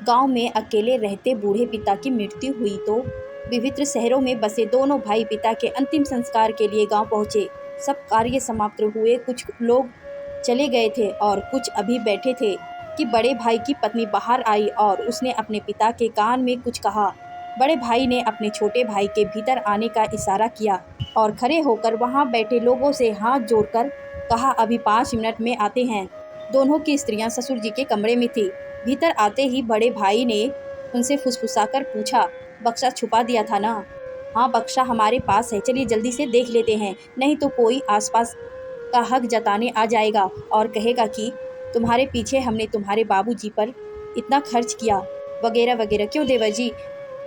गांव में अकेले रहते बूढ़े पिता की मृत्यु हुई तो विभिन्न शहरों में बसे दोनों भाई पिता के अंतिम संस्कार के लिए गांव पहुंचे। सब कार्य समाप्त हुए, कुछ लोग चले गए थे और कुछ अभी बैठे थे कि बड़े भाई की पत्नी बाहर आई और उसने अपने पिता के कान में कुछ कहा। बड़े भाई ने अपने छोटे भाई के भीतर आने का इशारा किया और खड़े होकर वहां बैठे लोगों से हाथ जोड़कर कहा, अभी 5 मिनट में आते हैं। दोनों की स्त्रियां ससुर जी के कमरे में थी। भीतर आते ही बड़े भाई ने उनसे फुसफुसाकर पूछा, बक्सा छुपा दिया था ना? हाँ, बक्सा हमारे पास है, चलिए जल्दी से देख लेते हैं, नहीं तो कोई आसपास का हक जताने आ जाएगा और कहेगा कि तुम्हारे पीछे हमने तुम्हारे बाबूजी पर इतना खर्च किया, वगैरह वगैरह। क्यों देवर जी?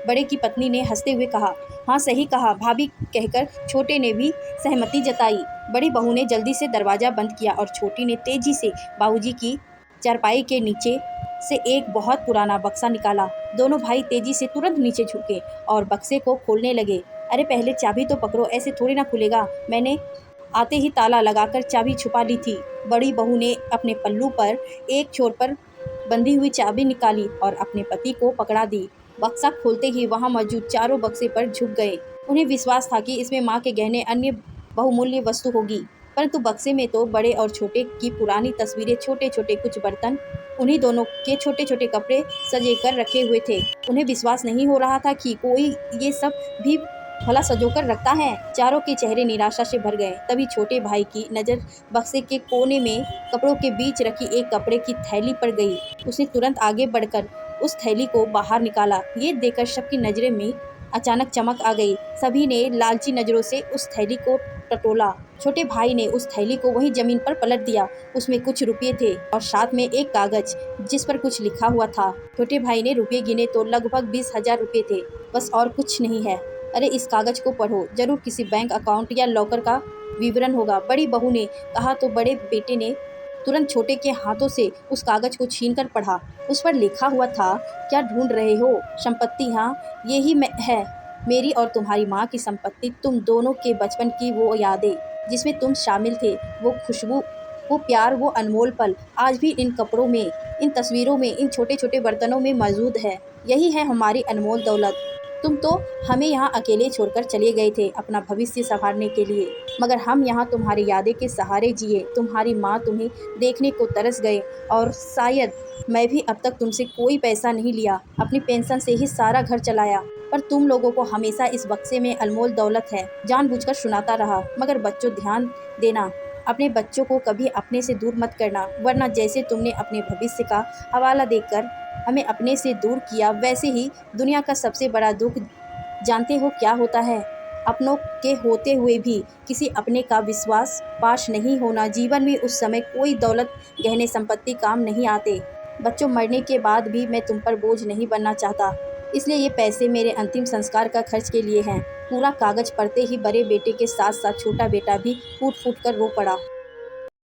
बड़े की पत्नी ने हंसते हुए कहा। हाँ, सही कहा भाभी, कहकर छोटे ने भी सहमति जताई। बड़ी बहू ने जल्दी से दरवाज़ा बंद किया और छोटी ने तेजी से बाबूजी की चारपाई के नीचे से एक बहुत पुराना बक्सा निकाला। दोनों भाई तेजी से तुरंत नीचे झुके और बक्से को खोलने लगे। अरे पहले चाबी तो पकड़ो, ऐसे थोड़ी ना खुलेगा, मैंने आते ही ताला लगाकर चाबी छुपा ली थी। बड़ी बहू ने अपने पल्लू पर एक छोर पर बंधी हुई चाबी निकाली और अपने पति को पकड़ा दी। बक्सा खोलते ही वहां मौजूद चारों बक्से पर झुक गए। उन्हें विश्वास था कि इसमें माँ के गहने, अन्य बहुमूल्य वस्तु होगी, परंतु बक्से में तो बड़े और छोटे की पुरानी तस्वीरें, छोटे छोटे कुछ बर्तन, उन्हीं दोनों के छोटे छोटे कपड़े सजे कर रखे हुए थे। उन्हें विश्वास नहीं हो रहा था कि कोई ये सब भी भला सजोकर रखता है। चारों के चेहरे निराशा से भर गए। तभी छोटे भाई की नज़र बक्से के कोने में कपड़ों के बीच रखी एक कपड़े की थैली पर गई। उसने तुरंत आगे बढ़कर उस थैली को बाहर निकाला। ये देखकर सबकी नजरें में अचानक चमक आ गई। सभी ने लालची नज़रों से उस थैली को टटोला। छोटे भाई ने उस थैली को वहीं जमीन पर पलट दिया। उसमें कुछ रुपये थे और साथ में एक कागज जिस पर कुछ लिखा हुआ था। छोटे भाई ने रुपये गिने तो लगभग 20,000 रुपये थे, बस और कुछ नहीं है। अरे इस कागज को पढ़ो, जरूर किसी बैंक अकाउंट या लॉकर का विवरण होगा, बड़ी बहू ने कहा तो बड़े बेटे ने तुरंत छोटे के हाथों से उस कागज को छीनकर पढ़ा। उस पर लिखा हुआ था, क्या ढूंढ रहे हो? संपत्ति? हाँ, यही है मेरी और तुम्हारी माँ की संपत्ति। तुम दोनों के बचपन की वो यादें जिसमें तुम शामिल थे, वो खुशबू, वो प्यार, वो अनमोल पल आज भी इन कपड़ों में, इन तस्वीरों में, इन छोटे छोटे बर्तनों में मौजूद है। यही है हमारी अनमोल दौलत। तुम तो हमें यहाँ अकेले छोड़कर चले गए थे अपना भविष्य संवारने के लिए, मगर हम यहाँ तुम्हारी यादें के सहारे जिए। तुम्हारी माँ तुम्हें देखने को तरस गए और शायद मैं भी अब तक तुमसे कोई पैसा नहीं लिया, अपनी पेंशन से ही सारा घर चलाया, पर तुम लोगों को हमेशा इस बक्से में अनमोल दौलत है जानबूझकर सुनाता रहा। मगर बच्चों, ध्यान देना, अपने बच्चों को कभी अपने से दूर मत करना, वरना जैसे तुमने अपने भविष्य का हवाला देकर हमें अपने से दूर किया, वैसे ही दुनिया का सबसे बड़ा दुख जानते हो क्या होता है? अपनों के होते हुए भी किसी अपने का विश्वास पाश नहीं होना। जीवन में उस समय कोई दौलत, गहने, संपत्ति काम नहीं आते। बच्चों, मरने के बाद भी मैं तुम पर बोझ नहीं बनना चाहता, इसलिए ये पैसे मेरे अंतिम संस्कार का खर्च के लिए हैं। पूरा कागज पढ़ते ही बड़े बेटे के साथ साथ छोटा बेटा भी फूट फूट कर रो पड़ा।